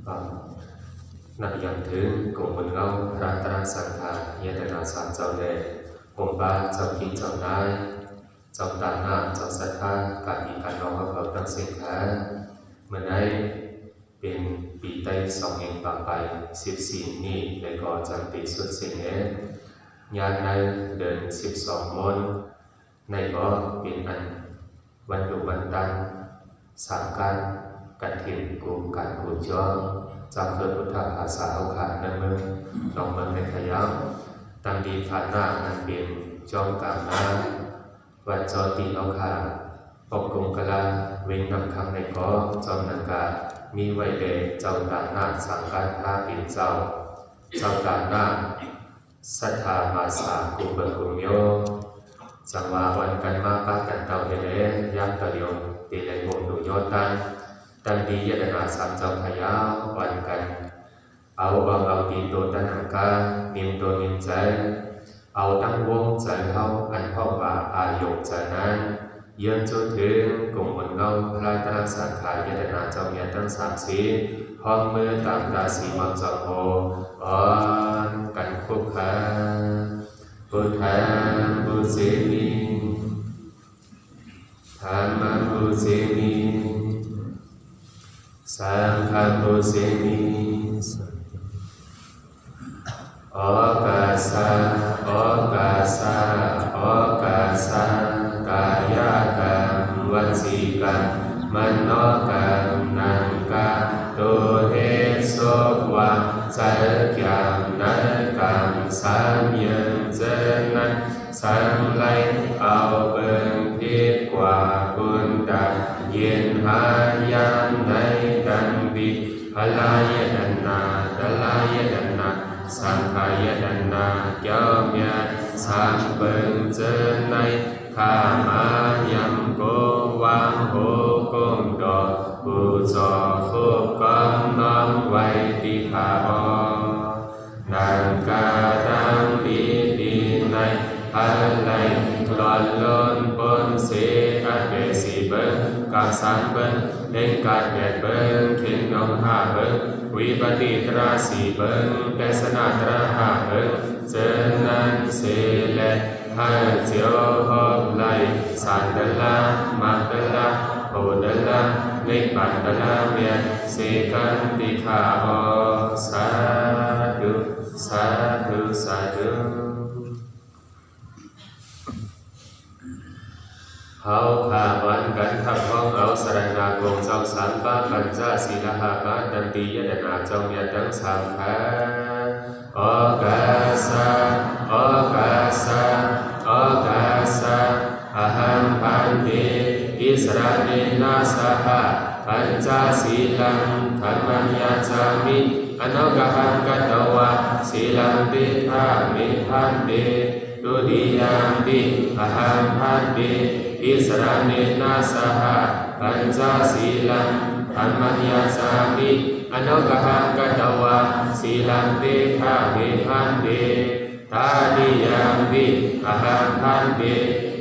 นักยันถึงกลุ่มคนเงาพระตราสังขารยตนาสามเจ้าเล่ผมบาเจ้าคิดเจ้านายเจ้าตาหน้าเจ้าสัทธาการมีการน้องเขาตั้งเสียงแท้เมื่อไหร่เป็นปีใต้สองเองปากไป14นี่เลยก็จำปีสุดเสียงเองงานในเดิน12 มนในก็เป็นอันวันดุวันตันสามการกัดถิ่นกูการกูจ้องจำเกิดพุทธภาษาเอาขาดในเมืองลองเมืองในขยับตั้งดีขาดหน้าอันเป็นจอมกลางน้ำวัดจอตีเอาขาดปกกงกะลาเวงนำคำในก็จอมนังกามีไว้เดเจ้าตาหน้าสังการท่าเป็นเจ้าตาหน้าสัทธามาสากุเบกุมโยจังหวะวันกันมาปากันเต่าเดเลยักษ์ตะเลียวตีเลยงงดูยอดตันดียตนาสามเจ้าพยาวันกันเอาดีตัวตันหังกานิมตัวนิมใจเอาตั้งวงใจเขาอันพ่อว่าอายกใจนั้นเยือนจนถึงกลุ่มคนเงาพระตราสังขารยตนาเจ้าเมียตั้ง30พร้อมมือตามราศีมังจโมอ่อนกันคุกคาพุทธังบูเสมิธัมมังบูเสมิสังฆังบูเสมิโอกาสะโอกาสะโอกาสะกายกรรมวจีกรรมมโนกรรมนังกะตุเหสุวะจักยัมนักรรมสัมยัญจนะสังไลเอาเบิ่งผิดกว่าบุญดาเย็นหายังในดันบิพลายดันนาดลายดันนาสังขายดันนาเจ้าเมียสังเบิ่งเจอในข้ามายังโกวางโหกงดอกบูชาโคกำน้องไว้ที่ขาอนังกาดังดีในพันไหลหลอนล้นปนเสอัดเบสีเบิ้งกาสันเบิ้งเล่นกาดแดดเบิ้งเข็นน้องหาเบิ้งวิปติตราสีเบิ้งเดสนาตราหาเบิ้งเจนันเสเลให้เจียวหอบไหลสันเดลามาเดลาโอเดลาเล็กปันเดลาเมียเสกันติขาอสาธุสาธุสาธุเขาขาวันกันทับห้องเอาสรณาโกงเจ้าสามป้าปัญจศีลหาบาดันตียตนาเจ้าเมียทั้งสามขาโอกาสะโอกาสะโอกาสะอะหังพันเตอิสระเนนะสหะปัญจศีลังธรรมัญญาจามิอนุกหังกัตตวะศีลังเตทามิพันเตดุติยามปิอะหังพันเตอิสระเนนะสหะปัญจศีลังธรรมัญญาจามิอนุกหังกัตตวะศีลังเตทามิพันเตตาดิยามปิอะหังพันเต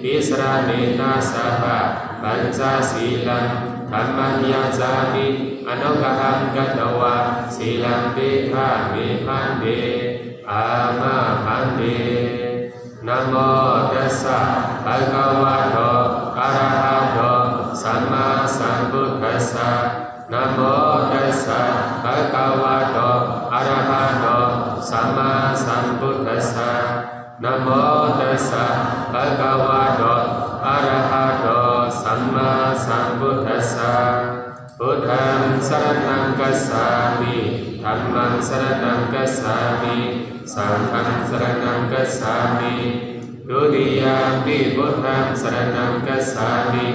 อิสระเนนะสหะปัญจศีลังธรรมัญญาจามิอนุกหังกัตตวะศีลังเตทามิพันเตอามาพันเตนะโมตัสสะภะคะวะโตอะระหะโตสัมมาสัมพุทธัสสะนะโมตัสสะภะคะวะโตอะระหะโตสัมมาสัมพุทธัสสะนะโมตัสสะภะคะวะโตอะระหะโตสัมมาสัมพุทธัสสะพุทธังสรณังคัจฉามิธัมมังสรณังคัจฉามิสังฆังสรณังคัจฉามิดุติยามปิพุทธังสรณังคัจฉามิ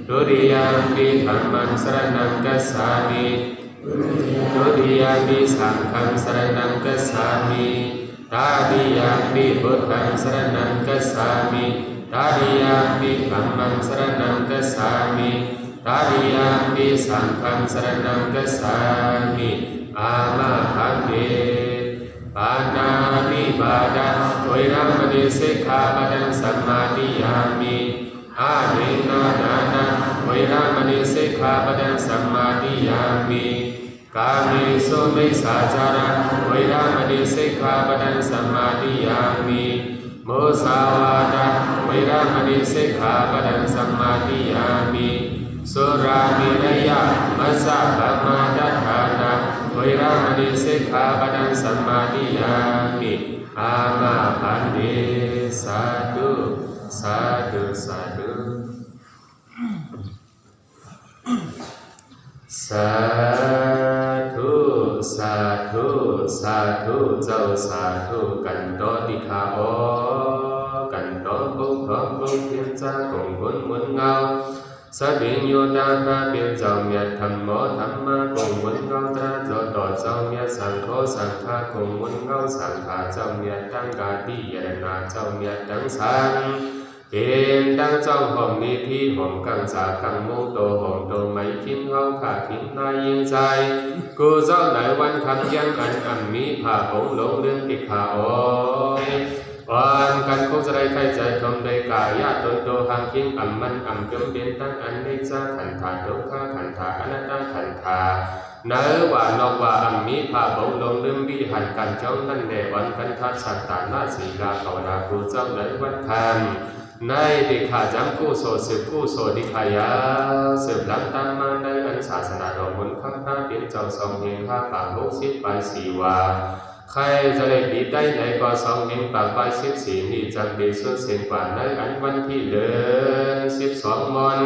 ดุติยามปิธัมมังสรณังคัจฉามิดุติยามปิสังฆังสรณังคัจฉามิตาติยามปิพุทธังสรณังคัจฉามิตาติยามปิธัมมังสรณังคัจฉามิตาติยามปิสังฆังสรณังคัจฉามิอามาคันเตปานาติบาดาเวรมณีสิกขาปะทังสัมมาทิยามิอาเวนาดานะเวรมณีสิกขาปะทังสัมมาทิยามิก กาเมสุมิสาจาระเวรามณีสิกขาปะทังสมาธิยามิมุสาวาทะเวรามณีสิกขาปะทังสมาธิยามิสุรามิรยะมัสสะปะมาทัฏฐานะเวรามณีสิกขาปะทังสมาธิยามิอามาพันเตสาธุสาธุสาธุสาธุสาธุสาธุเจ้าสาธุกันโตติคาโอกันโตบุคคลบุคเทียนจ้ากงบุญมุนเงาสบิญโยตาพระเปียนเจ้าเมียธรรมโมธรรมะกงมุนเงาตราโจต่อเจ้าเมียสังโฆสังฆากงมุนเงาสังฆาเจ้าเมียตั้งกาติยรนาเจ้าเมียตั้งสังเป็นดังเจ้าหอมมีที่หอมกังจากกังมูโตหอมโตไม่คิมเฮาขาคิมนายยิงใจกูเจ้าไหนวันคำยังอันอันมีผ่าองหลงเรื่องติดขาโอวันกันคงจะได้ใครใจทำได้กายาตนโตหางคิงอัมมันอัมจมเป็นตั้งอันได้จ้าขันธาทุกขาขันธาอนัตตาขันธาเนื้อว่านอกว่าอัมมีผ่าองลงเรื่องวิหันกันจ้องนั่นแหละวันกันทัดสัตตานาศีลาภาวนากูเจ้าไหนวันคันในดิขาจำกู้โสสืบกู้โสดิขายาสืบล้ำตามมาในอันศาสนาดอกมนต์ข้างพระเป็นเจ้าสองเฮงพระปาก60ไป4วาใครจะได้ดีได้ไหนก็สองเฮงปากไป14นี่จำเป็นส่วนเสียงกว่าในอันวันที่เดือน12มน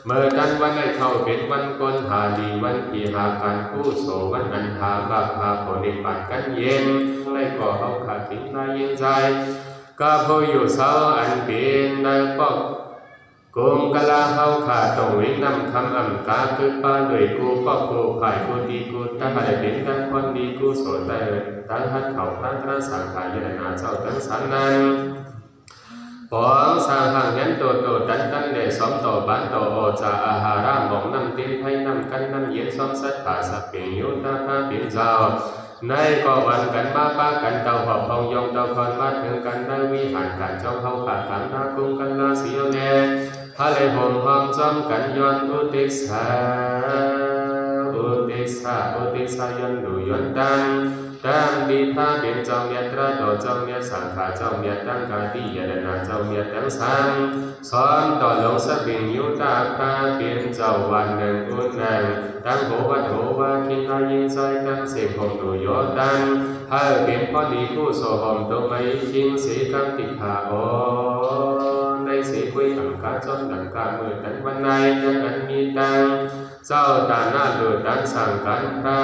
เมื่อดันวันได้เข้าเป็นวันกนหาดีวันที่หาการกู้โสวันอันหาบาพาผลในปัดกันเย็นได้ก่อเอาขาดทิ้งนายยิงใจก็พออยู่เสาอันเป็นได้ปอกกุมกะลาเฮาขาตรงวินำคำอ่ำกาคือป้าด้วยกูปอกกูไผ่กูดีกูตั้งอะไรเป็นกันคนดีกูโสดได้ตั้งหัดเขาพระพระสังขารยนาเจ้าตั้งสันนั้นปองสร้างห่างยันโตโตดันดันเดสอมโตบ้านโตโอจาอาหารามองนำเต็มให้นำกันนำเย็นซ้อมสัตตาสัพเพยุตาพระเป็นเจ้าในก็วันกันมาป้ากันเต่าหอบพองยองเต่าคอนมาถึงกันได้วิหารกันเจ้าเขาขาดกันนากุงกันลาเสียวแน่พระเลยห่มหอมจอมกันย้อนอุติสาอุติสาอุติสาย้อนดูย้อนดังตามดีพระเป็นเจ้าเมียตราต่อเจ้าเมียสังขาเจ้าเมียตั้งกาติยรนาเจ้าเมียตั้งสังสอนต่อลงสบิงยุตาพระเป็นเจ้าวันหนึ่งอุณนังตั้งโหวัดโหวาคินายิงใจตั้งเสกหงดูยอดังเฮอเป็นพอดีคู่โสหอมตัวไม่คิงสีกังติขาโอในสีคุยอังกาจนดังกามือดันวันในดังอันมีตังเจ้าตาหน้าดูดังสั่งกันพระ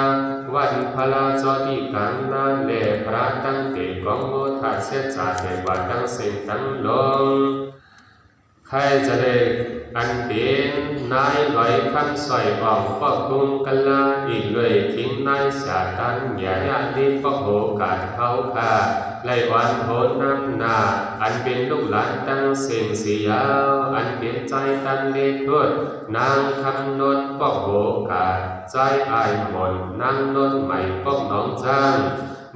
วันพลาจอดีกันนาเลพระตั้งเตกองโมทัดเสจาเทวาตั้งเส้นตั้งลงใครจะได้อันเป็นนายลอยคำสอยออกปอกกุงกันลาอีกเลยทิ้งนายสาตันอย่าญาติปอกโหกาดเขาค่ะไล่วันโหน้ำนาอันเป็นลูกหลานตั้งเสียงเสียาวอันเป็นใจตันเล็กทวดนางคำนวลปอกโหกาดใจอายหมดนางนวลใหม่ปอกน้องจ้าง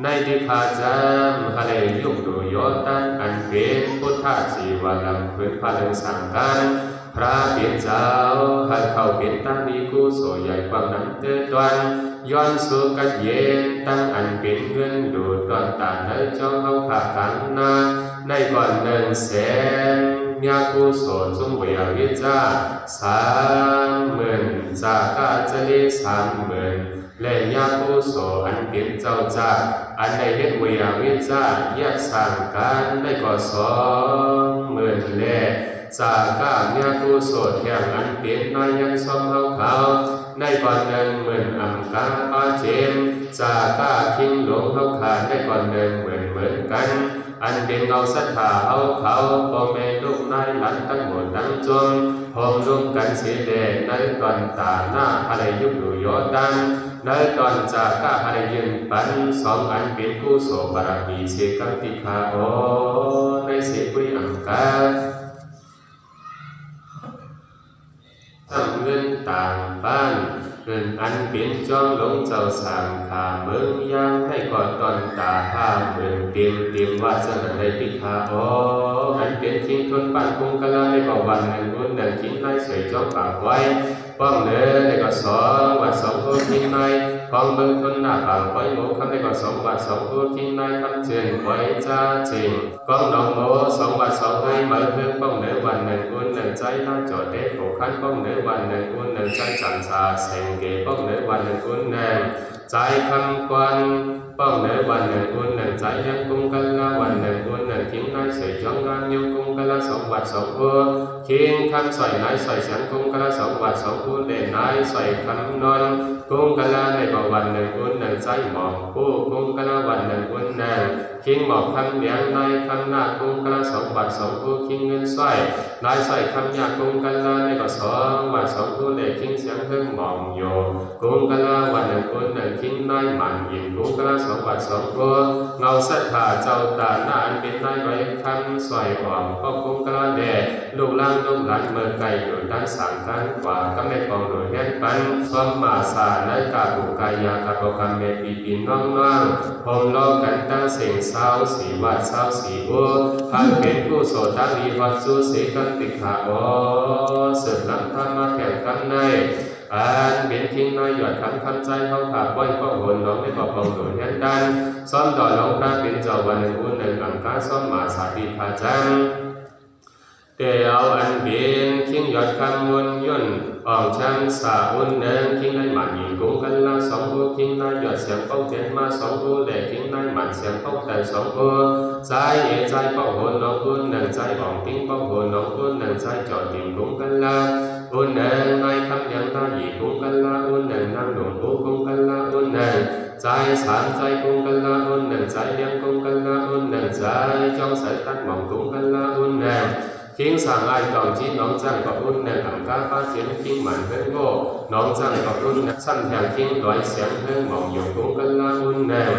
ในดิพาจามฮะเลยุกดูยอดันอันเป็นพุทธชีวาลังพื้นพลังสังกันพระเปียนเจ้าให้เขาเป็นตั้งดีกู้โสใหญ่ความนั้นเตือนวันย้อนสู่กัดเย็นตั้งอันเป็นเงินดูดก่อนตาในจ้องเขาขากันนาในก่อน100,000ยากู้โสจงเวียวิจา30,000จากาจะได้30,000และยาผู้โสอันเป็นเจ้าจ่าอันใดเฮ็ดเวียวิจาแยกสร้างกันได้ก็20,000และจากาเมียผู้โสแห่งอันเป็นนายยังสมเขาในก่อน10,000อัมกาปาเจมจากาคิงหลวงเขาขาดได้ก่อน10,000เหมือนกันอันเป็นเงาศรัทธาเขาพ่อแม่ลูกนายหลานทั้งหมดทั้งจงพร้อมร่วมกันเสียแดงในตอนตาหน้าอะไรยุบอยู่ยอดังในตอนจากข้าอะไรยืนปัน2อันเป็นผู้โสบารมีเสกังติคาโอในเสกุยอังกาทำเงินต่างบ้านเงินอันเป็นจ้องหลงเจ้าสามขาเมืองยังให้ก่อนตอนตาห้าเมืองเตรียมว่าจะนั้นได้ติคาโออันเป็นทิ้งทนปั้นคงกะลาในบ่วันหนึ่งรุ่นหนึ่งทิ้งให้สวยจ้องปากไว้ป้องเนื้อในก็2 วัน 2คนทิ้งใน พองเบิ่งทุนหน้าต่างไว้หมูคำได้ก็สองวัดสองผู้คิงนายคำเชิญไว้จ้าจริงก้องน้องโมสองวัดสองให้เหมือนเพื่อนป้องเหนือวันหนึ่งอุ่นหนึ่งใจน่าจอดเด็กผูกขันป้องเหนือวันหนึ่งอุ่นหนึ่งใจจันทราเสงเกป้องเหนือวันหนึ่งอุ่นหนึ่งใจคำควันป้องเหนือวันหนึ่งอุ่นหนึ่งใจยังกุ้งกันละวันหนึ่งอุ่นหนึ่งทิ้งนายเสียจงงานยังกุ้งกันละสองวัดสองผู้คิงคำใส่นายใส่เสียงกุ้งกันละสองวัดสองผู้เด่นนายใส่คำนอนกุ้งกันละในบ่วันหนึ่งอุ่นหนึ่งใจหมอกผู้กุ้งกันละวันหนึ่งอุ่นหนึ่งคิงหมอกคำเลี้ยงนายคำหน้ากุ้งกันละสองวัดสองผู้คิงเงินใส่นายใส่คำยากุ้งกันละในบ่สองวัดสองผู้เด่นคิงเสียงเพิ่งหมอกโยกุ้งกันละวันหนึ่งอุ่นหนึ่งคิงนายหมันยิงกุ้งกันละสองวัดสองผู้เงาสัทธาเจ้าตาหน้าอันเป็นนายไว้คำใส่หอมพ่อกุ้งกันละเด่ลูกล่างลูกหลานเมื่อไก่อยู่ด้านสั่งด้านขวาก็ไม่ปองโดยเฮ็ดปันสมมาสาในกาบุกายากาโตกรรมเมปีปีน้องน้องผมโลกันตั้งเสียงเศร้าสีวัดเศร้าสีบัวท่านเป็นผู้โสดตั้งมีวัดสู้เสกันติขาโอสืบลำธรรมะแข่งกันในอันเป็นทิ้งน้อยหยอดคำใจเขาขาดไว้ก็หนน้องไม่บอกปองโดยเฮ็ดดันซ้อมต่อลงพระเป็นเจ้าวันหนึ่งอุ่นหนึ่งอังคาซ้อมมาสาธิขาจังเตียวอันเป็นคิงยอดคำวนย่นอ่องช้ำสาอุ่นหนึ่งคิงได้หมันยิงกุ้งกันละสองผู้คิงได้หยอดเสียงเป้าเต็นมาสองผู้แต่คิงได้หมันเสียงเป้าแต่สองผู้ใจเอใจเป้าโหนน้องอุ่นหนึ่งใจอ่องคิงเป้าโหนน้องอุ่นหนึ่งใจจอดยิงกุ้งกันละอุ่นหนึ่งในคำยังได้ยิงกุ้งกันละอุ่นหนึ่งนั่งหนุ่มผู้กุ้งกันละอุ่นหนึ่งใจสามใจกุ้งกันละอุ่นหนึ่งใจเลี้ยงกุ้งกันละอุ่นหนึ่งใจจ้องใส่ตัดหม่องกุ้งกันละอุ่นหนึ่งคิงสั่งไอ้กองจีน้องจังกับอุ่นหนึ่งอังกาป้าเจียนคิงหมันเพิ่งโง่น้องจังกับอุ่นสั้นแทงคิงลอยเสียงเพิ่งหม่องอยู่กุ้งกันละอุ่นหนึ่ง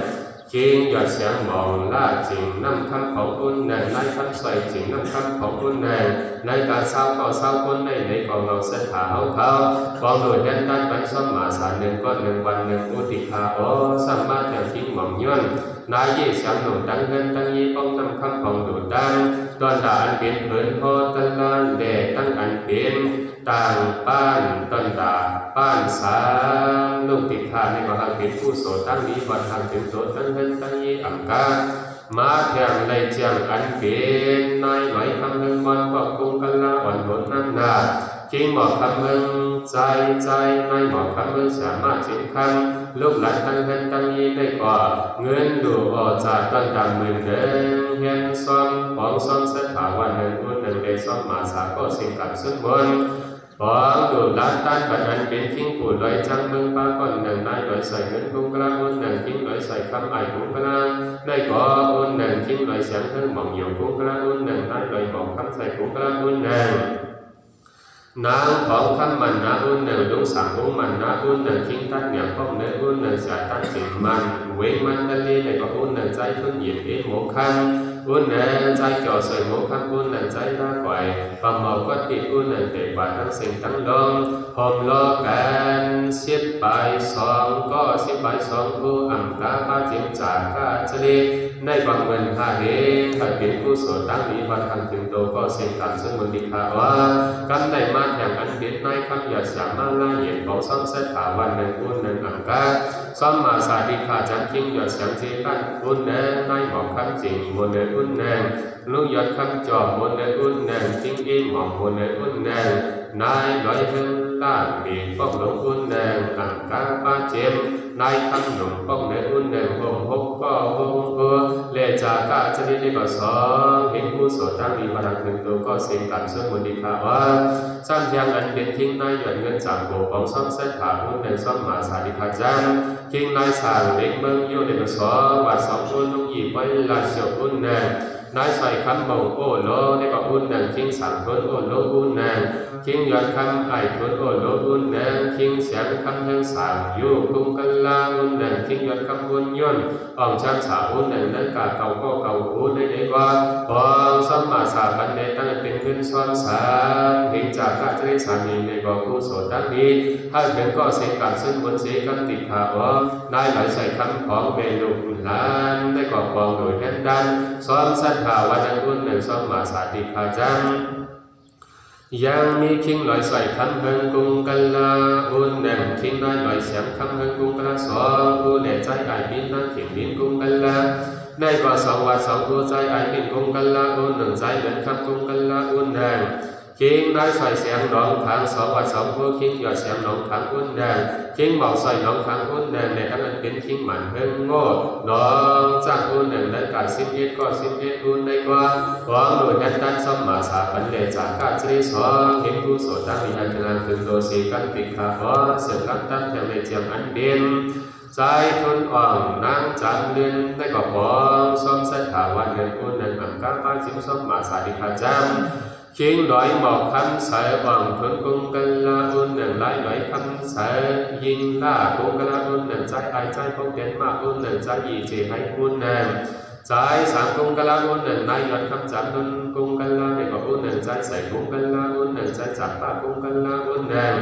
คิงหยอดเสียงหม่องลาจิงน้ำคำของอุ่นหนึ่งในคำใส่จิงน้ำคำของอุ่นหนึ่งในการเศร้าก็เศร้าคนในกองเราเสถาเขากองโดยเห็นด้านบันซ้อมมาสารหนึ่งก้อนหนึ่งวันหนึ่งอุติคาโอสัมมาแทงคิงหม่องย้อนนายยี่เสียงหนุ่มตั้งเงินตั้งยี่ป้องนำคำของดูดดังตอนด่าอันเป็นเผินพอตันลานแดดตั้งอันเป็นต่างป้านตอนด่าป้านสามลูกติดขาในมหาเป็นผู้โสตั้งนี้วัดทางถึงโสตั้งเงินตั้งยี่อังกามาแทงในเจียงอันเป็นนายไหลคำเงินวันบอกกุงกันละอ่อนหนนั่งนาคิงบอกคำเงินใจนายบอกคำเงินสามารถจิตคำลูกหลานตั้งเงินตั้งยี่ได้ก่อเงินดูออกจากต้นดำมือเดินเห็นซ้อมของซ้อมเสถาวันหนึ่งอุ่นหนึ่งได้ซ้อมมาสาก็สิ่งกันสุดบนของดูด้านต้านบันอันเป็นทิ้งปูดลอยจังเมืองป้าก่อนหนึ่งนายลอยใส่เงินกุ้งกลางอุ่นหนึ่งทิ้งลอยใส่คำไอกุ้งกลางได้ก่ออุ่นหนึ่งทิ้งลอยเสียงเพิ่งหม่องอยู่กุ้งกลางอุ่นหนึ่งนายลอยบอกคำใส่กุ้งกลางอุ่นหนึ่งนางของคำมันนาอุ่นหนึ่งลุงสั่งอุ้งมันนาอุ่นหนึ่งทิ้งตัดเหนียวพ้องเนื้ออุ่นหนึ่งจะตัดสิ่งมันเว้งมันทะเลในก็อุ่นหนึ่งใจทุนหยิบเอ็นหมูคันอุ่นหนึ่งใจจ่อใส่หมูคันอุ่นหนึ่งใจน่าก่อยความเมาก็ติดอุ่นหนึ่งเตะบาดทั้งสิ่งทั้งลมหอมล้อกันสิบใบสองก็สิบใบสองผู้อังกาป้าจิมจากกาเฉลี่ยในบางเงินหาเห็นถ้าเป็นผู้โสดตั้งนี้วัดทางถึงโตก็เสียงกันซึ่งมันดีค่ะว่ากันได้มาอย่างอันเป็นในคำหยาดสามารถละเอียดของซ้อมเสถาวันหนึ่งอุ่นหนึ่งอังกาซ้อมมาสาธิขาจังคิงหยาดเสียงเจกันอุ่นหนึ่งในหมอกคำจริงบนเนื้ออุ่นหนึ่งลูกหยาดคำจอบบนเนื้ออุ่นหนึ่งทิ้งเอ็มหมอกบนเนื้ออุ่นหนึ่งนายลอยเฮงล่างบีบป้องหลงอุ่นหนึ่งอังกาป้าเจมนายคำหนุ่มป้องเนื้ออุ่นหนึ่งหงหกก็หงเลจากาชนิดนี้ก็สองเห็นผู้โสดตั้งมีพลังหนึ่งตัวก็เสียงกันเชื่อมดีค่ะว่าสั้นเพียงอันเป็นทิ้งนายหย่อนเงินจากโบของซ้อมเส้นขาอุ่นหนึ่งซ้อมมาสาดิคาจังทิ้งนายสาวเด็กเมืองโยเด็กสองวัดสองอุ่นลุงหยิบไว้ลาเชียวอุ่นหนึ่งนายใส่คำบ่งโอโลได้ก็อุ่นหนึ่งทิ้งสามคนโอโลอุ่นหนึ่งทิ้งหย่อนคำไอคนโอโลอุ่นหนึ่งทิ้งเสียงคำเฮืองสามอยู่กุ้งกันลาอุ่นหนึ่งทิ้งหย่อนคำวนย่นอ่องช้างสาวอุ่นหนึ่งนั้นกาเก่าก็เก่าอุ่นได้ว่าพอซ้อมมาสาบันเดตั้งเป็นเงินซ้อนสามเห็นจากข้าจะได้สามีในบ่อผู้โสดตั้งนี้ถ้าเป็นก็เสียงกันซึ่งบนเสียงกันติดขาว่านายหลายใส่คำของเบลูกุลานได้ก่อกองโดยแน่นดันซ้อมสั้นข่าววันนั้นอุ่นหนึ่งซ้อมมาสาธิขาจัง ยังมีคิงลอยใส่คำเฮิงกุงกัลลาอุนหนึ่งคิงลอยเสียงคำเฮิงกุงกัลลาสองอุเล่ใจไอบินนั่งขิงบินกุงกัลลาในกว่า2 วัน 2อุใจไอบินกุงกัลลาอุนหนึ่งใจเหมือนคำกุงกัลลาอุนหนึ่งคิงได้ใส่เสียงน้องทาง2 วัน 2อุคิงหยอดเสียงน้องทางอุนหนึ่งคิงบอกใส่น้องทางอุนหนึ่งในตั้งนั้นเป็นคิงหมันเฮิงโง่น้องจากอุนหนึ่งได้การ11ก็11อุนได้กว่าหวังโดยกันตันสมมาสาปันเลจากการจริสองเห็นผู้โสดตั้งมีอันตรายถึงโดสีกันปิดขาขอเสือกันตั้งแถวในเจียมอันเด่นใจทุนอ่องนางจันเดือนได้ก่อปองส้มเส้นถาวันเงินอุนหนึ่งอังกาป้าจิ้มส้มมาสาดิขาจังคิงดอยหมอกคำใส่อ่องทุนกุงกัลลาอุนหนึ่งไล่ไหลคำใส่ยิงล่ากุงกัลลาอุนหนึ่งใจไอใจพงเด่นมาอุนหนึ่งใจยีเจให้อุนหนึ่งใจ3กุงกัลลาอุนหนึ่งนายยอดคำจับนุนกุงกัลลาได้ก่ออุนหนึ่งใจใส่กุงกัลลาอุนหนึ่งใจจับป้ากุงกัลลาอุนหนึ่ง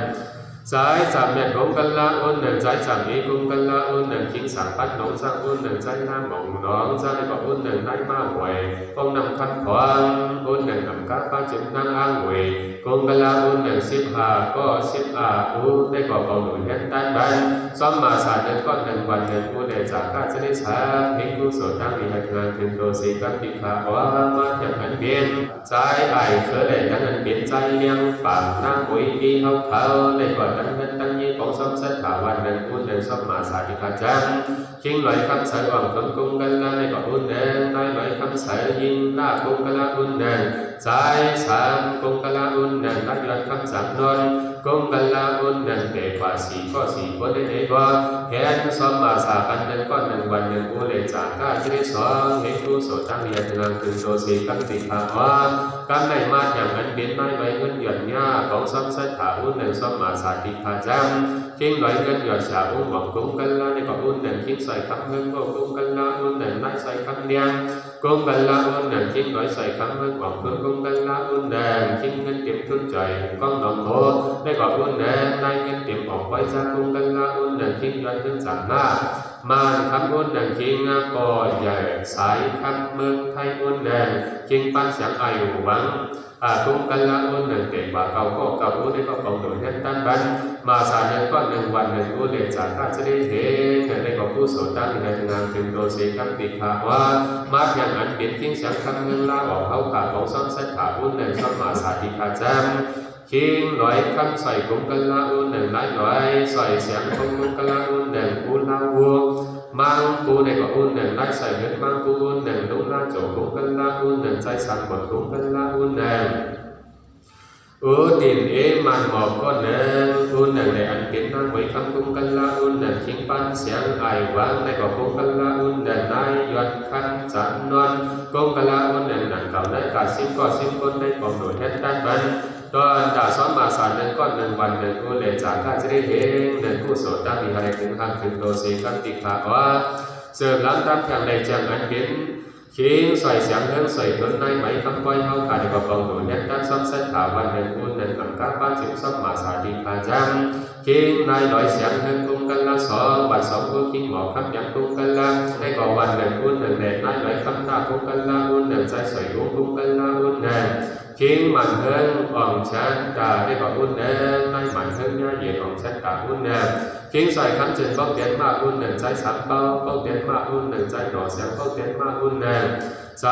ใจจับเม็ดกุงกัลลาอุนหนึ่งใจจับมีกุงกัลลาอุนหนึ่งคิงสังพัดน้องสังอุนหนึ่งใจหน้าหมองน้องใจได้ก่ออุนหนึ่งได้มาหวยคงนำคันขวางอุนหนึ่งนำก้าป้าจุดนั่งอ้างหวยกุงกัลลาอุนหนึ่ง15ก็15อุได้ก่อเบาหนุนยันตันบันซ้อมมาสาเดินก้อน1 วันเงินอุได้จากก้าจะได้สาเพ่งกุศลตั้งมีให้งานถึงโดสีกันปิขาว่ามาอย่างอันเบียนใจไอเคยได้ตั้งอันเบียนใจเลี้ยงป่านนั่งหวยดีเขาได้ก่อนตั้งเงินตั้งยี่ของซ้อมเส้นถาวันหนึ่งอุได้ซ้อมมาสาดิขาจังคิงลอยคำใส่อ่องคนกุงกัลลาได้ก่ออุนหนึ่งได้ลอยคำใส่ยิงล่ากุงกัลลาอุนหนึ่งใจ3กุงกัลลาอุนหนึ่งได้ยอดคำจับนนกุงกัลลาอุนหนึ่งเด็กกว่า4ก็4คนได้กว่าเห็นซ้อมมาสากันหนึ่งก้อน1 วันหนึ่งอุเลจากก้าที่สองเห็นผู้โสดตั้งเรียนนางถึงโดสีกันติดทางว่าการในมาอย่างนั้นเบียนไม่ไว้เงินหยดหญ้าของซ้อมเส้นถาอุนหนึ่งซ้อมมาสาติดขาจังคิงลอยเงินหยดสาอุนหวังกุงกัลลาในก่ออุนหนึ่งคิงใส่คำเงินก็กุงกัลลาอุนหนึ่งได้ใส่คำเดียงกุงกัลลาอุนหนึ่งคิงลอยใส่คำเงินหวังกุงกัลลาอุนหนึ่งคิงเงินเต็มทุนใจก้องหนองโหได้ก่ออุนหนึ่งได้เงินเต็มออกไว้จากกุงกัลลาอุนหนึ่งคิงยอดเงินสั่งหน้ามานคำอุนหนึ่งคิงก่อใหญ่สายคำเมืองไทยอุนหนึ่งคิงปั้นเสียงอายุหวังกุงกัลลาอุนหนึ่งเด็กว่าเก่าก็เก่าอุนได้ก็เก่าโดยยันตันบันมาสาเดือนก้อน1 วัน1อุนเด็กจากข้าจะได้เห็นได้ก็ผู้โสดตั้งในงานถึงโดสีกันติดขาว่ามาเพียงอันเป็นทิ้งเสียงคำเงินลาออกเขาขาของซ้อมเส้นขาอุนหนึ่งซ้อมมาสาติขาจังคิงลอยคำใส่กุงกัลลาอุนหนึ่งไล่ลอยใส่เสียงกุงกัลลาอุนหนึ่งอุนลาวัวมังปูในก็อุนหนึ่งไล่ใส่เงินมังปูอุนหนึ่งลุงลาโจกุงกัลลาอุนหนึ่งใจสั่งหมดกุงกัลลาอุนหนึ่งอุดินมันหมอกก็หนึ่งอุนหนึ่งในอันเป็นนั่งไว้คำกุงกัลลาอุนหนึ่งคิงปั้นเสียงไอหวังในก็กุงกัลลาอุนหนึ่งนายยอดขันจันนนกุงกัลลาอุนหนึ่งหนังเก่าได้กา10ก็10คนได้ปองโดยแทนด้านบันตอนด่าซ้อมมาสาเดือนก้อน1 วัน1อุเลจากข้าจะได้เห็นหนึ่งผู้โสดตั้งมีอะไรถึงทางถึงโดสีกันติขาว่าเสริมล้างตามแถวในจังอันเป็นคิงใส่เสียงเรื่องใส่ต้นในไหมคำก้อยเฮาขาดกับกองโดยแทนด้านซ้อมเส้นถาวัน1อุน1อังกาป้าจิ้มซ้อมมาสาดิขาจังคิงนายลอยเสียงเรื่องกุงกัลลา2 วัน2อุนคิงหมอกคำยังกุงกัลลาในก่อวัน1อุน1เด็ดนายลอยคำตากุงกัลลาอุน1ใจใส่กุงกัลลาอุน1คิงมันเฮิงอ่องชันตาได้ก่ออุน1นายมันเฮิงย่าเย็นอ่องชันตาอุน1คิงใส่คำจึงป้องเตียนมาอุน1ใจ3เป้าป้องเตียนมาอุน1ใจหน่อเสียงป้องเตียนมาอุน1ใจ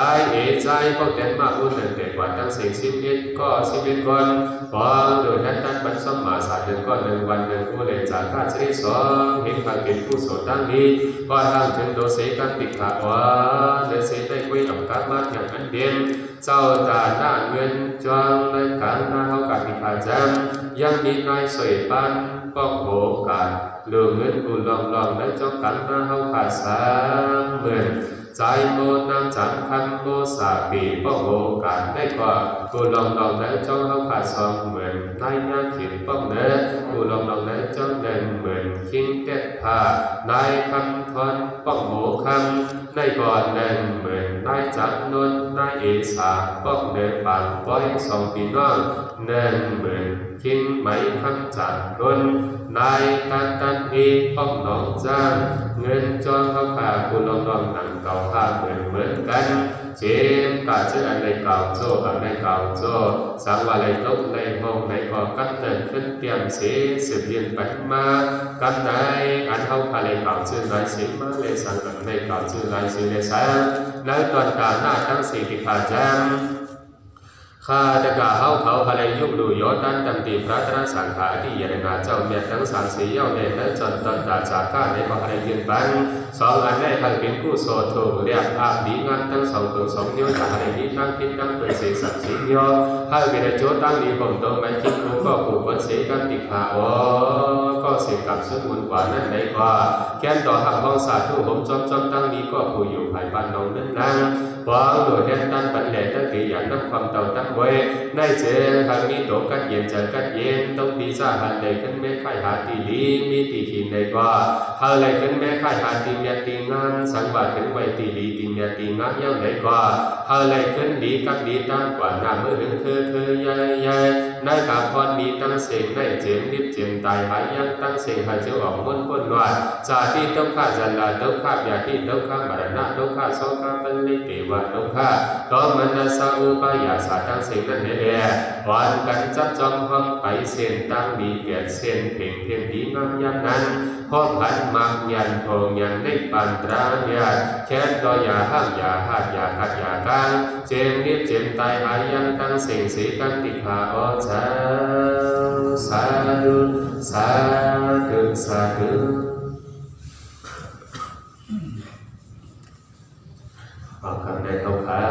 ใจป้องเตียนมาอุน1เด็กวันตั้ง11ก็11คนพอโดยนั้นตั้งบันสมมาสาเดือนก้อน1 วัน1อุเลจากข้าจะได้2เห็นความเป็นผู้โสดตั้งนี้ก็ทางถึงโดสีกันติดขาว่าเดเสได้คุยกับการมาอย่างอันเดียนเจ้าตาหน้าเงินจองในการหน้าเขากับพิพาจังยังมีนายสวยปันก็โหกันเหลือเงินกูลองได้จองกันหน้าเขาขาด30,000ใจโมนำจังคันโมสาปีก็โหกันได้กว่ากูลองได้จองเขาขาด20,000นายยาเขียนป้องเนื้อกู กูลองลองในจอม10,000คิงเก็ดผ้านายคำทอนป้องโหคำในก่อน10,000นายจักนนนายเอสาป้องเดินปานป้อย2พี่น้อง10,000คิงไหมคำจัดคนนายตันเอป้องน้องจ้างเงินจองเขาพากูลองลองหนังเก่าพาเหมือนกันเจมกาชื่ออะไรเก่าโจ้อะไรเก่าโจ้สังวาอะไรตกในห้องในก่อกันเดินขึ้นเตรียมเสียสืบเรียนไปมากันไหนอันเขาพาอะไรเก่าชื่อไรสิมาเลยสังกันในเก่าชื่อไรสิเลยสังแล้วตอนกาหน้าทั้งสี่ที่ขาจำข้าแต่กาเขาพลายยุบดูยอดันดำตีพระตระสังขารที่ยานาเจ้าเมียทั้ง3 4เย้าเนรจนตอนตาจากข้าในมหายืนบัง2 อันได้พันเป็นผู้โสดถูกเรียกอาบีงานทั้ง2 ตัว2 นิ้วจากอะไรนี้ตั้งคิดตั้งเป็นเสียสัก4 นิ้วให้เวลาโจตั้งนี้ผมต้องไม่คิดรู้ก็ผูกวันเสียกันติดขาก็เสียกับซึ่งมันกว่านั้นได้กว่าแค่ต่อหักห้องสาธุผมจอมตั้งนี้ก็ผู้อยู่ภายบ้านน้องนั่นนั่งวางโดยเห็นตั้งปัญญาตั้งกี่อย่างนั่งความเต่าตั้งไว้ได้เจอหากมีตกกัดเย็นเจอกัดเย็นต้องดีซ่าหันใดขึ้นแม่ไข่หาตีลีมีตีขีนใดกว่าหากไหลขึ้นแม่ไข่หาตีเมียตีงานสังบาทถึงไว้ตีลีตีเมียตีงานยังใดกว่าหากไหลขึ้นดีกับดีตั้งกว่าหน้ามือถึงเธอใหญ่ได้กับพรดีตั้งเสียงได้เจียมนิบเจียมตายหายยังตั้งเสียงหายเจ้าออกม้วนพ้นว่าจาที่ต้องฆ่าจันลาต้องฆ่าอย่าที่ต้องฆ่ามรณะต้องฆ่าโสกาปัลลิเตวะต้องฆ่าก็มันนาสาอุปายาสาตั้งเสียงนั่นแหละวันกันจับจองห้องไปเส้นตั้งมีเปียดเส้นเพ่งเพียงดีงามยันนั้นพ่อพันมักยันโพยันได้ปันตราญาแค่ต่อยาห้ามยาหาดยากัดยากางเจมนิบเจมตายหายยังตั้งเสียงสีกันติภาอจาสาธุสาธุสาธุออกคำในเขาขา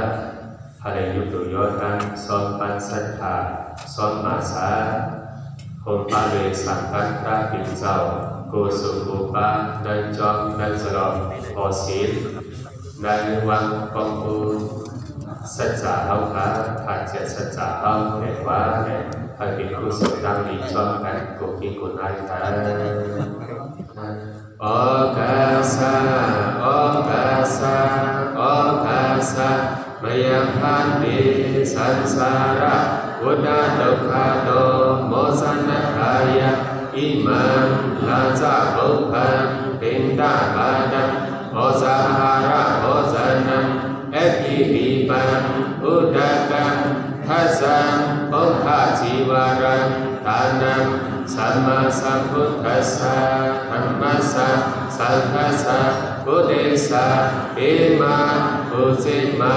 ภายยุตุยอดังซ้อมปันสัทธาซ้อมมาสาโฮมปาเลสังกันพระปิ่นเจ้าโกสุโกปาดันจอมดันสลอมพอศีลดันวังกองปูสัจจะเขาขาขาดเจ็ดสัจจะเขาเห็นว่าเนี่ยให้เป็นผู้สุดดังดีชอบกันกุกิกุนายตาโอกาสาโอกาสาโอกาสาไม่ยังพันติสันสาระวุฒาดุขาโตโมสันทายะอิมันลาจาบุพันติงดาบาดังโอสาหาระโอสันังเอกิปิปังอุดกังทัสสังโอภาจิวารังทานังสัมมาสัมพุทธัสสะธัมมัสสะสังฆัสสะพุทธัสสะเอมาปุสิมา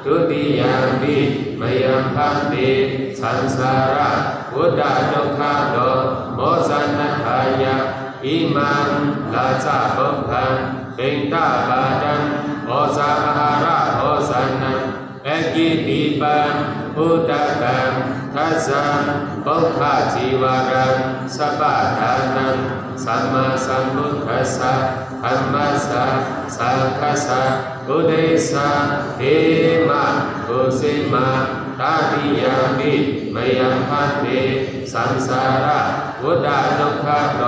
ทุติยามิมยังพันติสังสาระวุฒาดุขาโตโมสันทายะอิมันลาจาบุพันติงตาบาดังโอสาหาระโอสันนังเอกิติปังอุดกังทัสสังโอภาจิวารังสัพพะทานังสัมมาสัมพุทธัสสะธัมมัสสะสังฆัสสะพุทธัสสะเอมาปุสิมาตาติยามิมยังพันติสังสาระวุฒาดุขาโต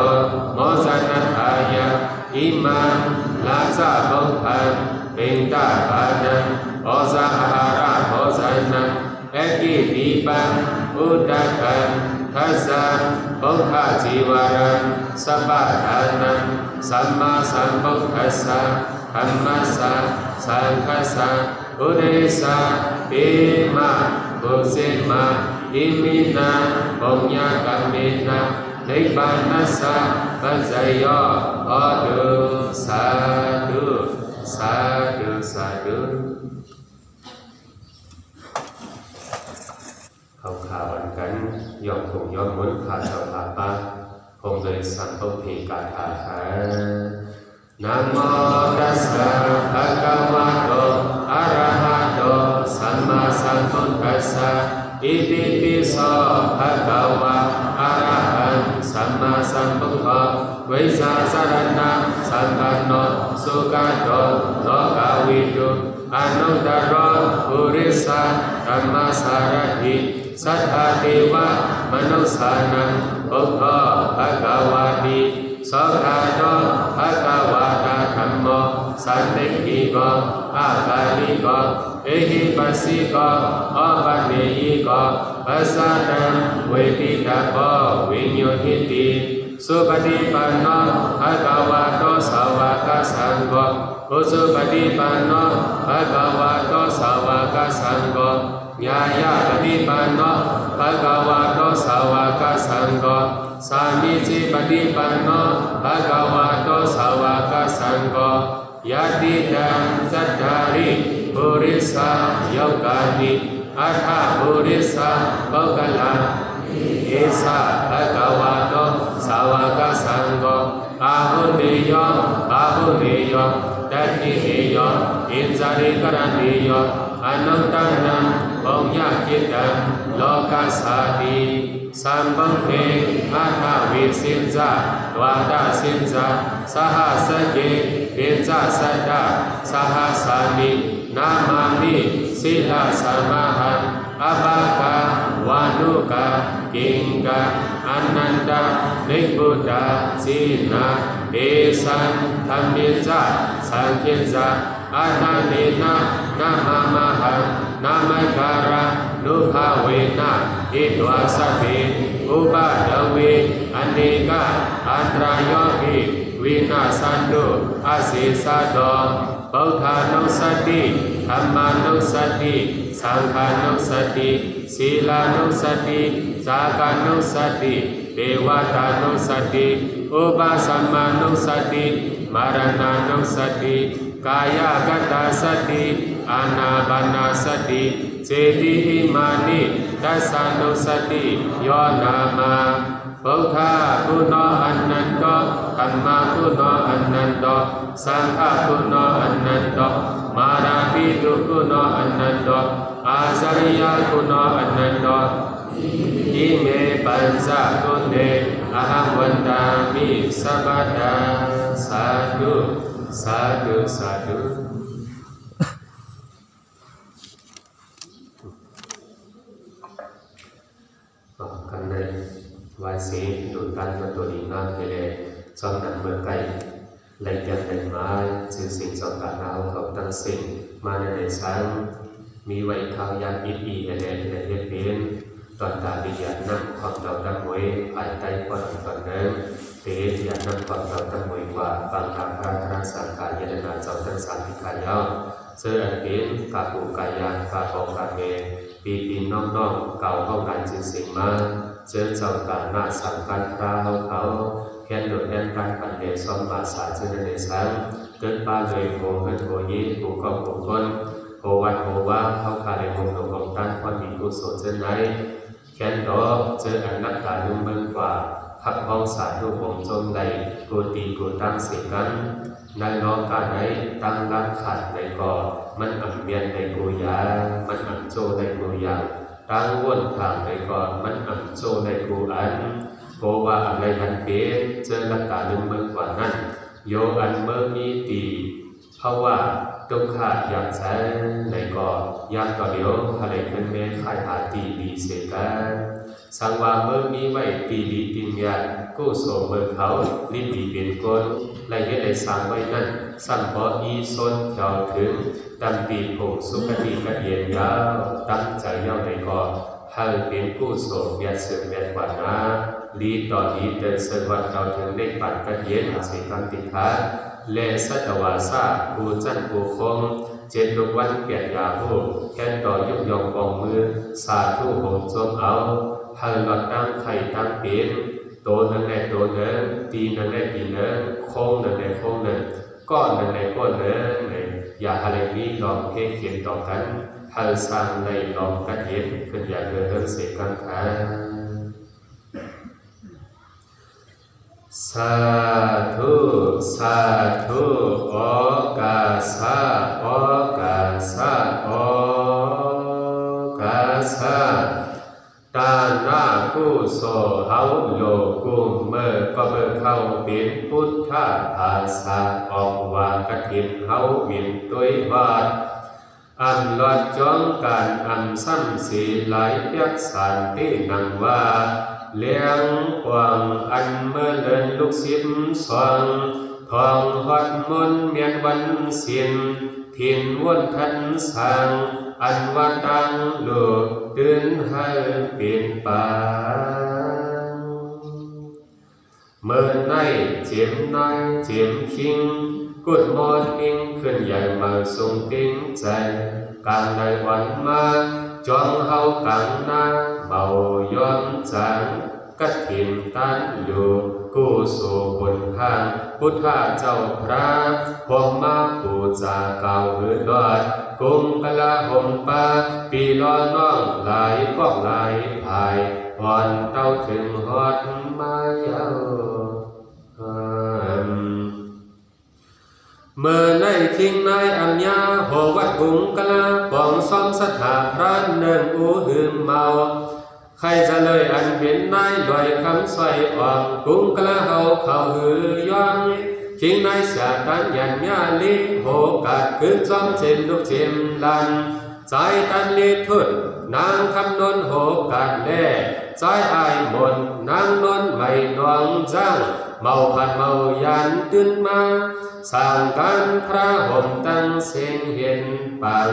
โมสันทายะอิมันลาสะบุพันติงตาบานังโอสาหาระโอสันนังเอกิติปังอุดกังทัสสังโอภาจิวารังสัพพะทานังสัมมาสัมพุทธัสสะธัมมัสสะสังฆัสสะพุทธัสสะเอมาปุสิมาอิมินาปุญญกัมเมนะนิพพานัสสะปัจจโยโหตุสาธุสาธุสาธุเขาข่าวอันกันยอมคงยอมมุนขาดเจ้าขาปะคงเลยสัมพุทธิกาถาค่ะนะโมตัสสะภะคะวะโตอะระหะโตสัมมาสัมพุทธัสสะอิติปิโสภะคะวะอะระหังสัมมาสัมพุทโธเวสาสรณะสัมปันโนสุขโตโลกวิทูอนุตตรปุริสธรรมสารถิสัทธาเทวะมนุสสานัง พุทโธภะคะวาติสังฆาโตภะคะวะตะธัมโมสันติกิโกอากาลิโกเอหิปัสสิโกอปันเนยิโกปัสสะตังเวทิตาโกวิญโยหิติสุปฏิปันโนภะคะวะโตสาวกสังโฆอุสุปฏิปันโนภะคะวะโตสาวกสังโฆญาญาปฏิปันโนภะคะวะโตสาวกสังโฆสามิจิปฏิปันโนภะคะวะโตสาวกสังโฆยะติตังสัทธาริปุริสาโยกานิอัฏฐปุริสาโภคลังเอสะภะคะวะโตสาวกสังโฆอาหุเนโยอาหุเนโยตัตถิเนโยอินสาริกรณีโยอนุตตนังปุญญกิตังโลกัสสาติสัมปังเพอัฏฐวิสินจาตวาดาสินจาสหัสเกปิญจสัตตาสหัสสานินามานิสิลาสมาหังอภากาวานุกากิงกาอนันตานิพุตตาสีนาเอสันธรรมิจาสังคิจาอานาเนนะนามามาหังนามการะนุภาเวนะอิตวาสเปอุปาดเวอเนกาอันตรายวิวินาสันตุอาศิสะโตพุทธานุสติธัมมานุสติสังฆานุสติศีลานุสติสากานุสติเทวตานุสติอุปสัมมานุสติมรณานุสติกายกตาสติอานาปานาสติเจติอิมานิทัสสานุสติโยนามาพุทธะคุณอันนันโตธัมมาคุณอันนันโตสังฆคุณอันนันโตมาราปิตุคุณอันนันโตอาสริยคุณอันนันโตอิเมปัญจคุณเนอะหังวันตามิสัพพทาสาธุสาธุสาธุกันในวายสีดูดกันมาตัวดีมากเลยจอมนันเมื่อไกลไหลยังไหลไม้ชื่อสิ่งจอมการเอาเขาตั้งสิ่งมาในชั้นมีไว้ข้าวยามอิอีในเฮ็ดเป็นตอนตาดิยันนั่งความเราตั้งไว้ภายใต้ความตอนนั้นเตยยันนั่งความเราตั้งไว้ว่าบางทางพระราสังขารยนานาเจ้าตั้งสามพิกายาวเสื้ออันเป็นกาปูกายากาปองกาเมปีปีน้องเก่าเข้ากันจึงสิ่งมาเจอเจ้าการหน้าสังการพระเขาแค่หลุดแอนการปันเดซ้อมบาสาเจริญในสังเกิดปาเลยโหเกิดโหยีผูกครอบผูกคนโหวัดโหว่าเข้าคาในวงหลงของท่านความมีกุศลเช่นไรแค่ดอเจออันนักการลุ่มเมืองกว่าพักห้องสาธุวงจมใดกูตีกูตั้งเสียกันในน้องการไหนตั้งรักขัดในก่อมันอับเบียนในกูยามันอับโจในกูยาตั้งวนทางในก่อนมันอับโจในกูอันโกว่าอะไรนันเก๋เจอนักการลุ่มเมืองกว่านั้นโยอันเมื่อมีตีเพราะว่าตุกขาดอยากใช้ในก่อยากต่อเดียวทะเลเป็นเมฆขายหาตีดีเสกันสังวาเมื่อมีไว้ตีดีติมยากู้โสเมื่อเขาลิ้นดีเป็นก้นและเฮ็ดได้สร้างไว้นั่นสั่งพออีซนเจ้าถึงดำตีผงสุขติกระเยียนยาวตั้งใจยาวในก่อให้เป็นกู้โสเบียดเสือเบียดกว่านาลีต่อดีเดินสวัสดิ์เราถึงได้ปัดกระเยียนอาศัยกันติดขาเลสัตวาสาภูจันภูคงเจ็ดลูกวันเกียรติยาหูแค่ต่อยุบยองกองมือสาธุโหมจมเอาให้หลอดตั้งไข่ตั้งเป็นโตนั่นแหละโตเนื้อตีนั่นแหละตีเนื้อโค้งนั่นแหละโค้งเนื้อก้อนนั่นแหละก้อนเนื้ออย่าอะไรนี้ลองเพ่เขียนต่อกันให้สร้างในลองกันเย็นเป็นอย่างเดินเสกกันค่ะสาธุสาธุโอกาสะโอกาสะโอกาสะตานากุโสเฮาโลกุมเมื่อก็เมื่อเข้าเป็นพุทธภาษาออกว่ากฐินเฮาวินด้วยวาดอันลอดจ้องการอันซ้ำสีหลายยักษ์สันตินังว่า เลี้ยงกวางอันเมื่อเลินลูกสิบสองทองหอดมนเมียนวันสินถิ่นวนทันสังอันว่าตังโลกตื่นให้เป็นป่าเมื่อในเจียมนายเจียมคิงกุดมอนนิ่งขึ้นใหญ่มาทรงติ้งใจกลางในวันมาจองเฮากลางนาเบาย้อนจางกัดถิ่นตันอยู่กู้สู่บนข้างพุทธเจ้าพระพมมาปูจาเก่าหืดอดกุมกะลาห่มปาปีล้อน้องหลายพวกหลายภายอ่อนเต้าถึงฮอดมาเอาเมื่อในทิ้งนายอัญญาโหวัดกุงกะลาปองซ้อมสถาพระเนินอูหืมเมาใครจะเลยอันเป็นนายลอยคำสวยอ่อนกุงกะลาเฮาเขาหือย่องทิ้งนายเสียตันยันยาลีโหกัดคือจอมเจมลูกเจมลันใจตันลีทุดนางคำนนโหกัดแล่ใจอายหมดนางนนไม่นองจ้างเมาพันเมายันตื่นมาสร้างกันพระห่มตั้งเสียงเห็นปัง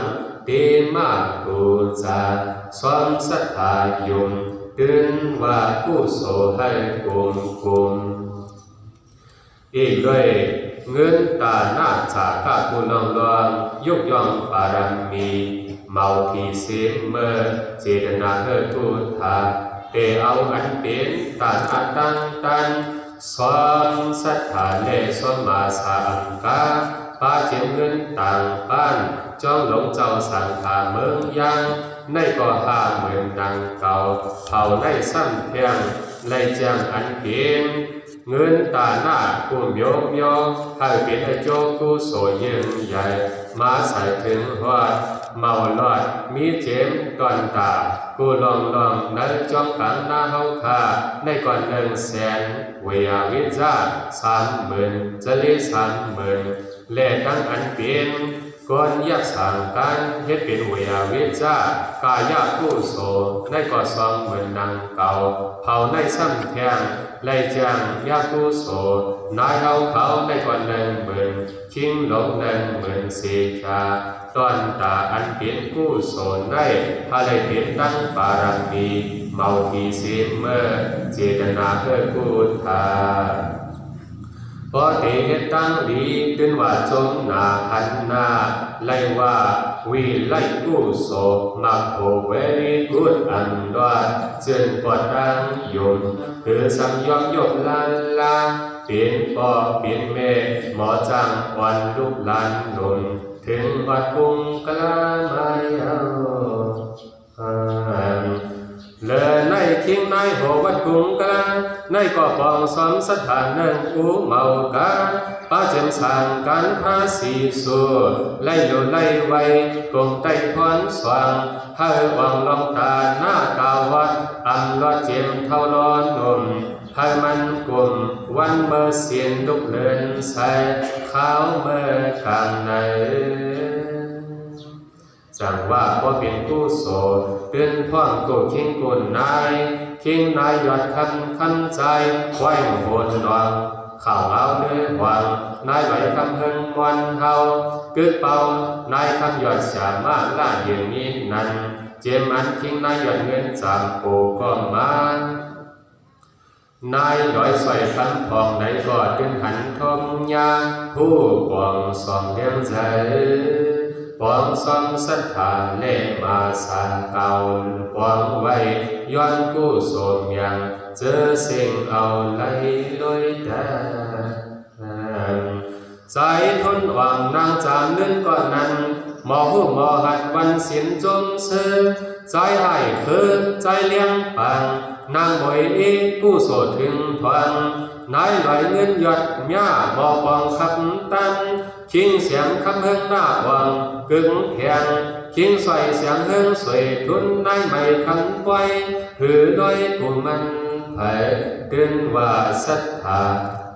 ตีมากูจาสวมศรัทธายุมตื่นว่าผู้โสให้กุมอีกด้วยเงินตาหน้าจากกาผู้น้องรองยกย่องปารัมีเมาทีเสียเมื่อเจตนาเฮตุธาเตเอาอันเป็นตาอันตันสวมศรัทธาเลสวมมาสังกาป้าเจียมเงินต่างบ้านจ้องหลงเจ้าสังขาเมืองยังในก่อ50,000ดังเก่าเผาในซ้ำเพียงในแจ้งอันเป็นเงินตาหน้ากุมโยให้เป็นไอโจกูโสยิ่งใหญ่มาใส่ถึงหอดเมาลอดมีเจมตอนตากูลองในจ้องกันหน้าเฮาคาในก่อน100,000เวียวิจา30,000จะลี30,000และทั้งอันเป็นก่อนยักสางกันเฮ็ดเป็นเวียวิจากายาผู้โสในก่อ20,000ดังเก่าเผาในซ้ำแทงไล่จางยาผู้โสนายเฮาเขาในก่อน10,000คิงหลง10,000เสชาตอนตาอันเป็นผู้โสได้พาเลยเป็นตั้งปารังมีเมาทีเสียเมื่อเจตนาเพื่อพุทธาพอเตเหตุตั้งดีตื่นว่าจมนาหันนาไล่ว่าวิไลกู้โสมาโคเวรีกุดอันดวเจือนปอดดังยมคือสังยอมยกลานลาเป็นปอเป็นเมหมอจังวันลูกลานหนุนถึงวัดกุงกลามาเอาเลในทิ้งในโหวัดกุงกลาในก่อปองสอนสถานนั่งอูเมากาป้าเจมสางกันพระสีสูไล่โลไล่ไว้กงไต้พรสว่างให้วังลองตาหน้ากาวัดอันลอดเจมเท่าร้อนนมให้มันกลมวันเมื่อเสียนลุกเลินใส่ขาวเมื่อกลางในจังว่าพอเป็นผู้โสตื่นพ่องโกคิงกุนนายคิงนายยอดคันใจไว้โหนดองข่าวเอาเนื้อหวังนายไหวคำเฮงวันเฮากึดเป่านายคำยอดสามารถล่าเยืนนี้นั้นเจมันคิงนายยอดเงินจำปูก็มานายลอยใส่คันทองในกอดดึงหันทมยาผู้ปองสองเลี้ยงใจปองสองศรัทธาเล่มาสานเก่าปองไว้ย้อนกู้โสมยังเจอสิ่งเอาไหลลอยแดใจทนหวังนางจามเลื่อนก่อนนั้นหมอหูหมอหัดวันสินจมเสือใจไอ้คือใจเลี้ยงปังนางบ่อยอีกู้โสถึงทวังนายลอยเงินหยดหญ้าบ่ปองขับตันคิงเสียงคำเฮงหน้าวังกึ่งแพงคิงใส่เสียงเฮงสวยทุนนายไม่คันปล่อยหือลอยผู้มันไผ่ตื่นว่าศรัทธา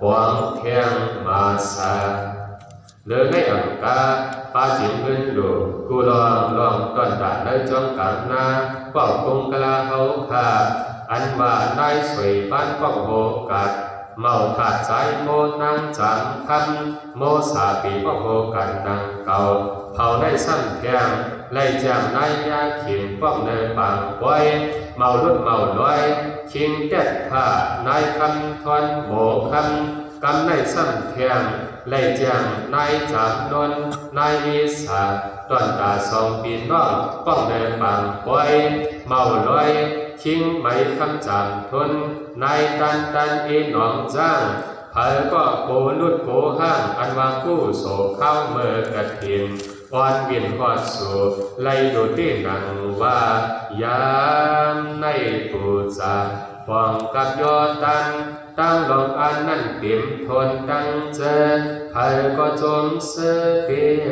หวังแข็งมาสาเลยในอังกาป้าจิมเงินดูกูลองต้นตาในจ้องกันนาเป่ากงกลาเขาขา อันว่าได้สวยบ้านป้องโอกาสเมาถาดใจโมนางจังคำโมสาปีป้องโอกันนางเก่าเผาได้ซ้ำแทงไล่จำนายยาขิมป้องเนยปางไว้เมาลุ่นเมาลอยคิงเด็ดผ้านายคำทอนโบคำกำในซ้ำแทงไล่จำนายจำนนนายวิสาตอนตาสองปีน้องป้องเนยปางไว้เมาลอยคิงไม่คำจำทนนายตันอีหนองจ้างเผยก็โกลุดโกห้างอันว่ากู้โศเข้าเมื่อกระถินอ่อนเวียนหอดสู่ไล่ดูที่นังว่ายามในปูจาฟองกับยอตันตั้งลงอันนั้นเต็มทนตั้งเจอเผยก็จมเสือเปีย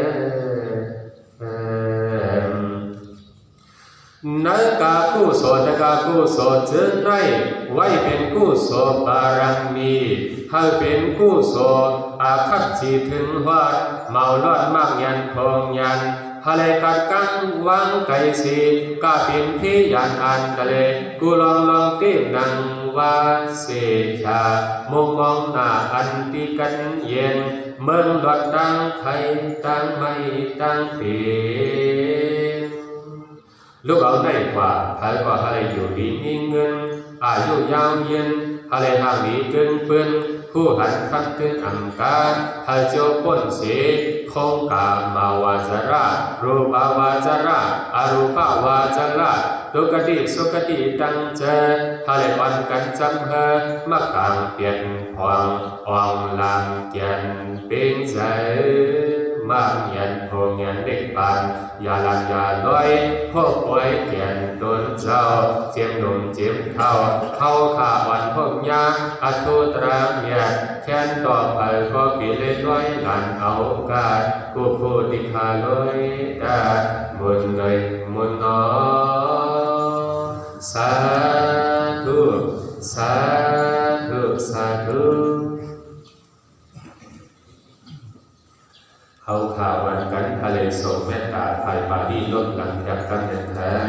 นักกากู้โสนักกากู้โสจึงได้ไว้เป็นกู้โสบารังมีให้เป็นกู้โสอาคับจีถึงวัดเมาลอดมากยันพงยันทะเลกัดกังวังไก่สีกาเป็นพี่ยันอันทะเลกูลองเต้นนังว่าเสียชามุงมองหน้าอันตีกันเย็นเมืองดอดตั้งไทยตั้งไม่ตั้งเปีลูกเอาได้กว่าใครก็ให้อยู่ดีมีเงินอายุยาวเย็นอะไรทางนี้เกินเปื้อนผู้หันทักถึงอังกาให้เจ้าป้นเสคงกามาวาจาระรูปาวาจาระอรูปาวาจาระตุกติสุกติตั้งเจอะไรวันกันจำเฮมักกางเปลี่ยนพวงอ่องลางเกียนเป็นใจมากยันพงยันเด็กปานอย่าลังอย่าลอยพวกไว้เกียนตนเจ้าเจียมหนุ่มเจียมเท่าเข้าขาวันพวกยาอัตุตราเมียแค้นต่อไปก็ปีเล่นไว้หลันเอากาดกูพูดติคาลอยดามุนเลยมุนนอสาธุสาธุสาธุเขาข่าววันกันทะเลโศกเมตตาไทยปาดีลดหลังจากกันเดินทาง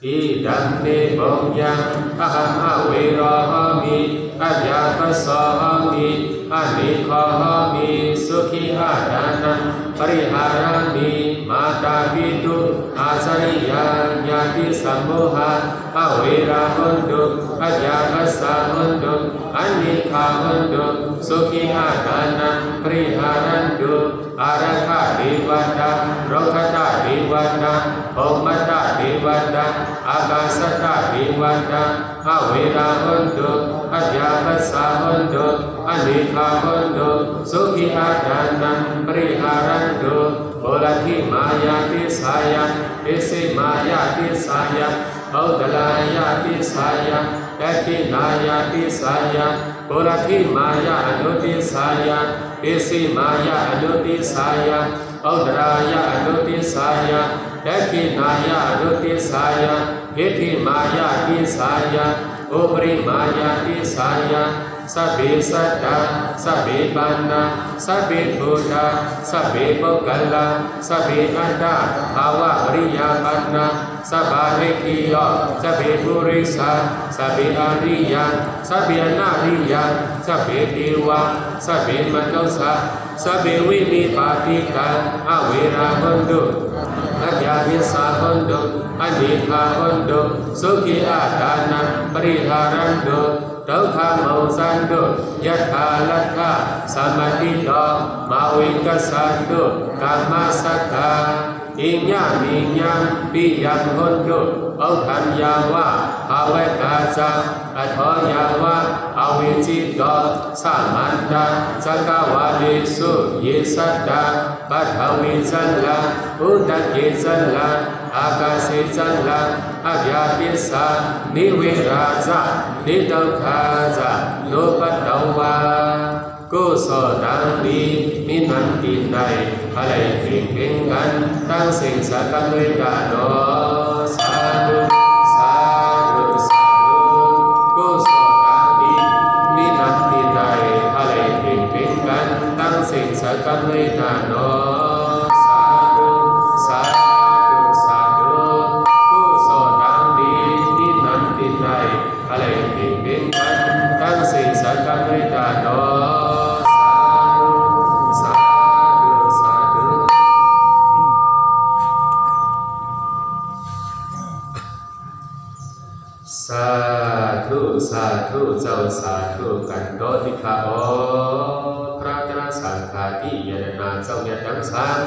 อีดังเนบงยังอะหังอะเวรหามิอะยาคัสสหามิอะนิคหามิสุขิอาดานังปริหารามิมาตาปิตุอาสริยาญาติสัมโมหะอะเวราหุนตุอะยาคัสสะหุนตุอะนิคาหุนตุสุขิอาดานังปริหารันตุอารัคาดิวันดังโรคตาดิวันดังโอมตาดิวันดังอากาศตาดิวันดังอเวราหุนตุอัจญาปัสสะหุนตุอนิคาหุนตุสุขิอาดานังปริหารันตุโอลทิมายาติสายันปิสิมายาติสายันโอตลายาติสายันแตทินายาติสายันโอลทิมายาอนุติสายันปิสิมายาอนุติสายันโอตรายาอนุติสายันแตทินายาอนุติสายันพิธิมายาติสายันอุปริมายาติสายันสัพเพสัตตาสัพเพปันนาสัพเพพุทธาสัพเพปุกลาสัพเพอัตตาภาวะปริยาปันนาสัพพะเรกิโยสัพเพปุริสาสัพเพอริยาสัพเพอนาริยาสัพเพเทวาสัพเพมนุสสาสัพเพวินิปาติกาอเวราหุนตุอัจญาติสาหุนตุอนิคาหุนตุสุขิอาดานังปริหารันตุดาวขาเมาสันตุยัตถาลัทธาสัมมาทิโตมาวิกัสสันตุกามาสัทธาอิญญามิญญาปิยังหุนตุเอาทัญญาวะภาเวกาจาอัทอยาวะอวิจิตโตสัมมันตาสักวาลิสุเยสัตตาปัทวิจัลลาอุตเกจัลลาอากาศิจัลลาอภยาปิสานิเวราจานิโตคาจาโลปัตตวากุศลดังดีมีนันตินใดอะไรเพ่งเพ่งกันตั้งสิ่งสักการะกาโนสาธุสาธุสาธุกุศลดังดีมีนันตินใดอะไรเพ่งเพ่งกันตั้งสิ่งสักการะกาโนสาธุสาธุสาธุกุศลดังดีมีนันตินใด ธุเจ้าสาธุกันโตติขาโอพระตราสังฆาที่ยนนาเจ้าเนี่ยดังสัง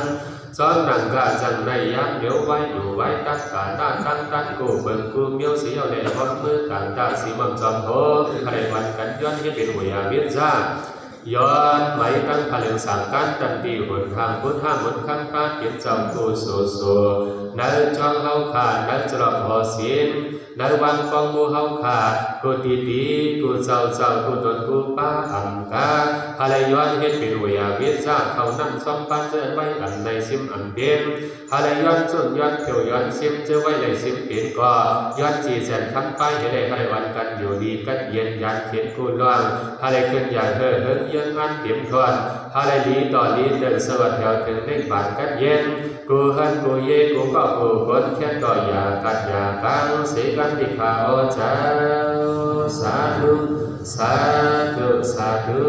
ซ้อนนังกาจังในยามเดียวไว้อยู่ไว้ตักกาตาตั้งตั้งกูเบิ่งกูเมียวเสียวในหอมมือต่างตาสีมังจอมโหใครวันกันย้อนให้เป็นหัวยาเวียนซ่าย้อนไหมตั้งพลังสังกันตันตีหนทางพุทธามนข้างพระเขียนจอมกูโซโซนั่งจองเฮาขาดนั่งจรอบหอเสียนนั่งวังฟองมูเฮาขาดกูตีดีกูเจ้ากูตนกูป้าอัมกาอะไรย้อนเฮ็ดเป็นหัวยาเวียนซ่าเขานั่งซ้อมปันเจอไว้อันในซิมอันเด่นอะไรย้อนจนย้อนเขียวย้อนซิมเจอไว้ในซิมเป็นก็ย้อนจีแสนคำไปให้ได้ให้วันกันอยู่ดีกันเย็นยันเขียนกูล่วงอะไรขึ้นอย่างเฮิงยังอันเปี่ยมทวนอะไรลีต่อลีเดินสวัสดิ์แถวถึงเล่นบานกันเย็นกูหันกูเย่กูก็กูคนแค่ต่อยากัดยากังเสกันติขาโอเจ้าสาธุสาธุสาธุ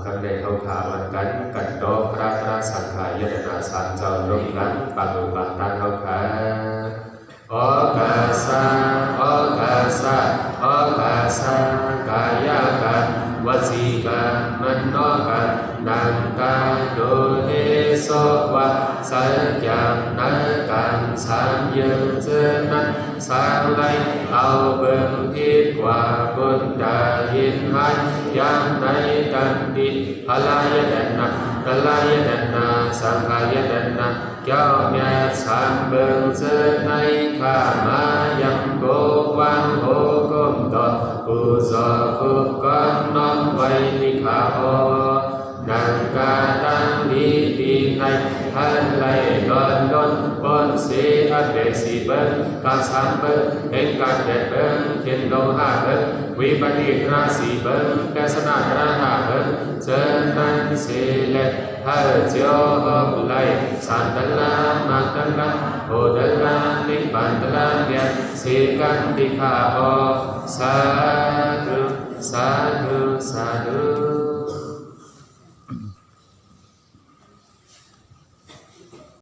กันในเขาขาวันกันโตพระตราสังขายนนาสันเจ้าลงหลังปังปังตันเขาขาโอกาสะโอกาสะโอกาสะกายกันวจีกันมโนกันนังกันโดเฮโสวะสัจยังนักันสามยังเจนันสามไลเอาเบิ่งทิศกว่าบุญดายินหันยังในกันดิพลายดันนะกลายดันนะสังขายดันนะเจ้าแม่สามเบิ่งเจในข้ามายังโกวังโหกมต่อกุศลกุกรน้อมไว้นิขาโอนังกาตังดีดีในทันไลดอนปนเสียเดสีเบิ้งกาสามเบิ้งเห็นการเด็ดเบิ้งเขียนโลหะเบิ้งวิปนิราสีเบิ้งแกสนาตระหะเบิ้งเจนันเสเลเฮเจียวหอบไลสันตลามาตัลลาโอดัลลานิปันตลาเดียเสกันติขาโอสาธุสาธุสาธุ